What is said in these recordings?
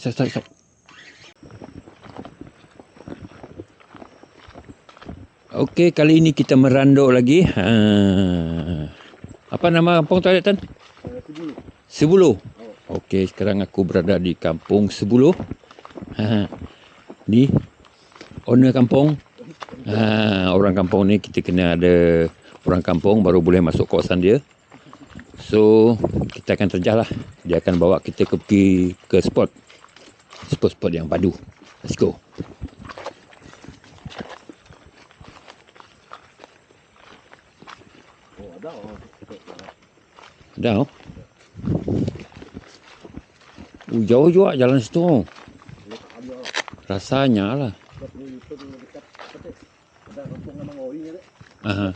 Strike. Okey, kali ini kita meranduk lagi. Apa nama kampung tu, Tan? Sebuluh. Okey, sekarang aku berada di kampung Sebuluh. Ni owner kampung. Orang kampung ni kita kena ada orang kampung baru boleh masuk kawasan dia. So, kita akan terjah lah. Dia akan bawa kita pergi ke spot yang padu. Let's go. Dah. Jauh juga jalan situ. Rasanya lah. Aha.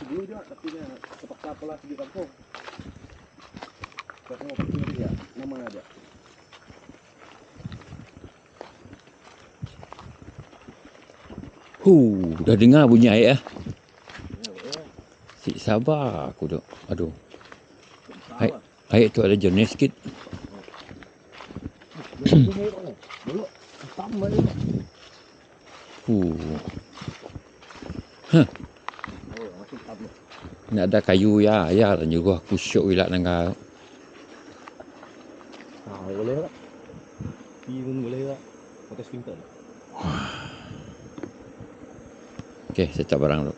Dah dengar bunyi air. Si sabar aku duk. Aduh. Air tu ada jenis sikit. Nak ada kayu ya dan juga aku syok wilak nangka. Boleh tak? Pun boleh tak? Pakai simple. Okey, saya tak barang dulu.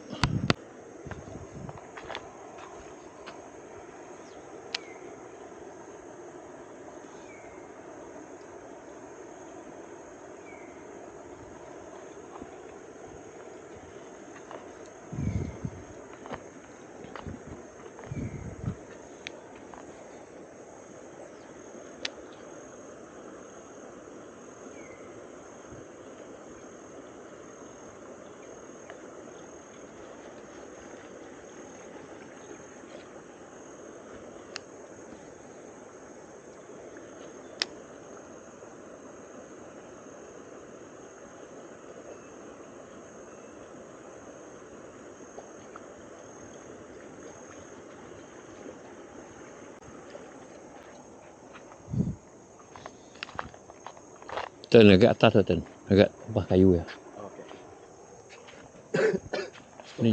Tan agak atas tu, Tan. Agak bawah kayu ya. Okey. Ni.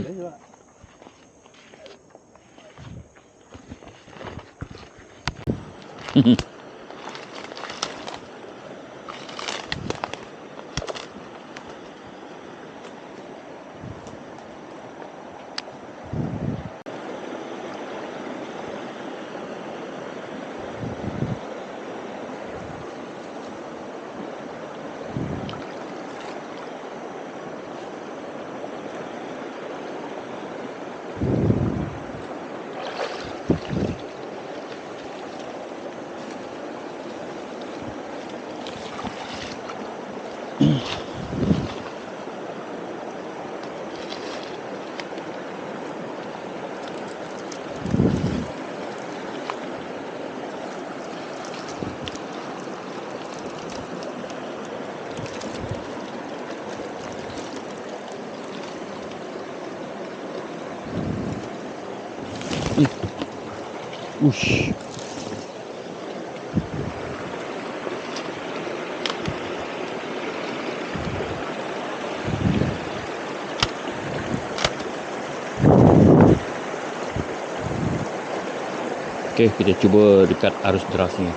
Ush. Okey, kita cuba dekat arus deras ni.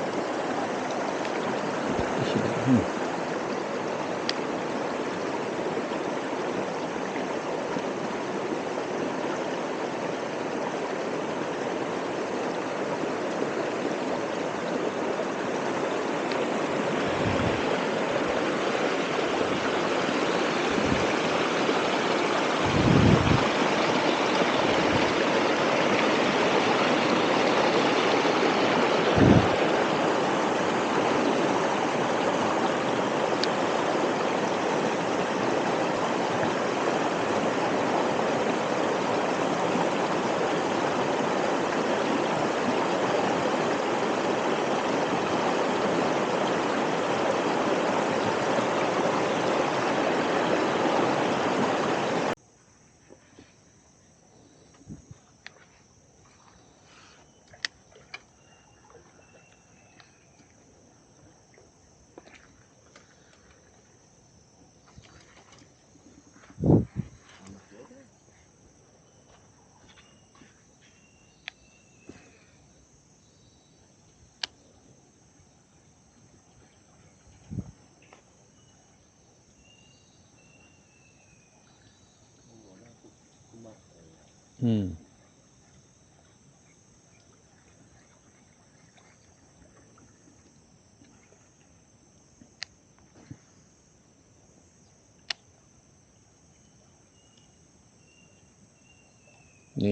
Ni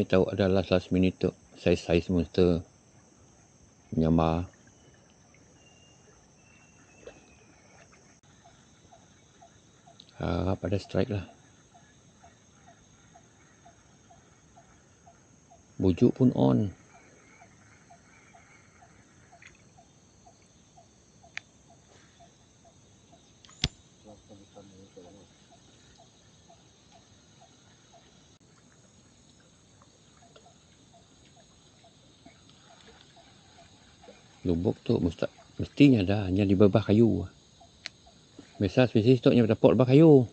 tahu ada last minute tu. Saiz monster menyamar. Pada strike lah. Bujuk pun on. Lubuk tu mestinya dah hanya di bawah kayu. Biasa spesies tu hanya dapat bawah kayu.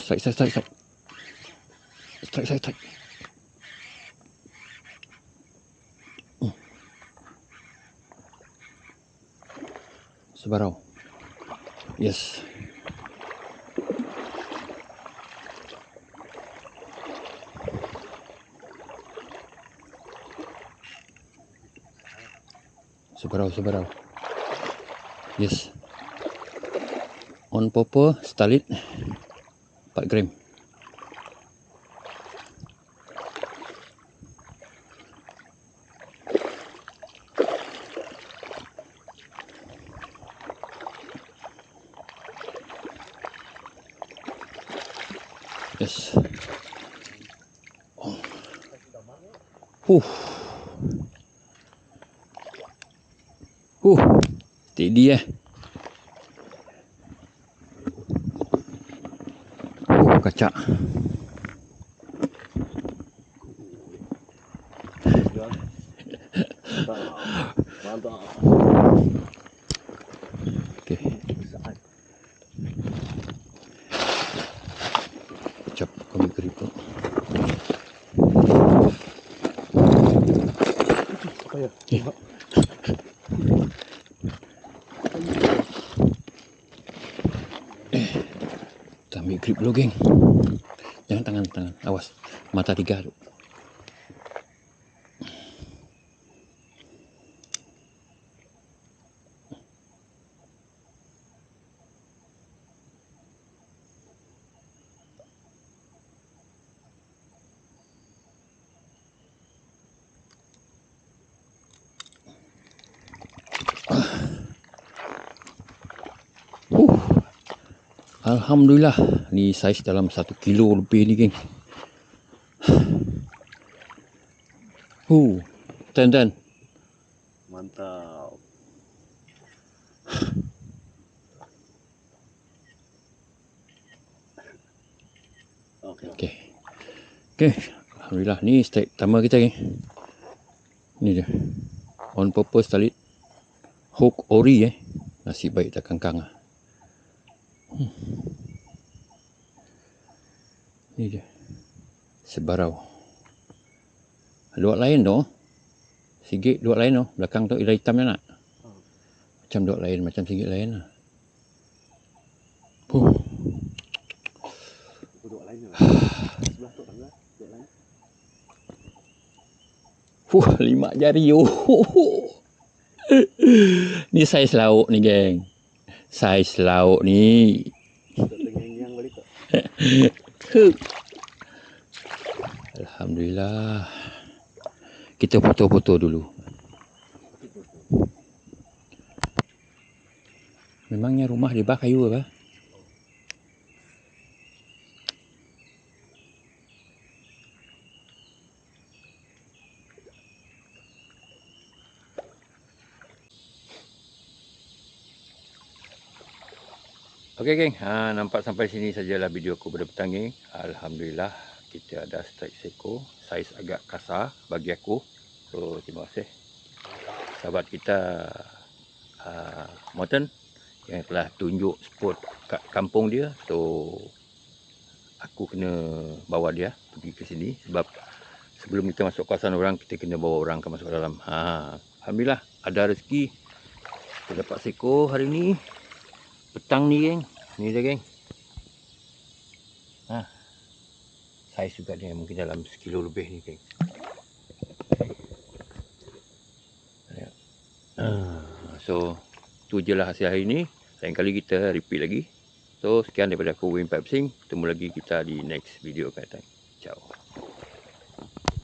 Strike. Sebarau. Yes. Sebarau. Yes. On popper, stalit 4 gram. Yes. Steady kacak. Mantap. Okey. Kacap kami grip tu. Apa ya? Kita ambil grip dulu, geng. Jangan tangan. Awas. Mata 3 tu. Alhamdulillah, ni saiz dalam 1 kilo lebih ni, geng. Ten. Mantap. Okey. Alhamdulillah, ni strike pertama kita, geng. Ni dia. On purpose talit. Hook ori Nasib baik tak kangkang. Ni dia. Sebarau. Luak lain tu. Sigit luak lain tu. Belakang tu hitam je nak. Macam luak lain, macam sigit lain lah. Luak lain lah. Sebelah tu tangga. Luak lain. 5 jari. Ni saiz lauk ni, geng. Saiz lauk ni. Tengeng-tengeng balik tak? Alhamdulillah. Kita foto-foto dulu. Memangnya rumah di bawah kayu apa? Okey, geng. Nampak sampai sini sajalah video aku pada petang, geng. Alhamdulillah kita ada strike seekor. Saiz agak kasar bagi aku. So terima kasih sahabat kita Morton yang telah tunjuk spot kat kampung dia. So aku kena bawa dia pergi ke sini sebab sebelum kita masuk kawasan orang, kita kena bawa orang ke masuk ke dalam. Alhamdulillah ada rezeki. Kita dapat seekor hari ni. Petang ni geng. Ni dia geng. Saiz juga dia mungkin dalam 1 kilo lebih ni geng. So tu je lah hasil hari ni. Lain kali kita repeat lagi. So sekian daripada aku Win Pipe Sing. Ketemu lagi kita di next video akan datang. Ciao.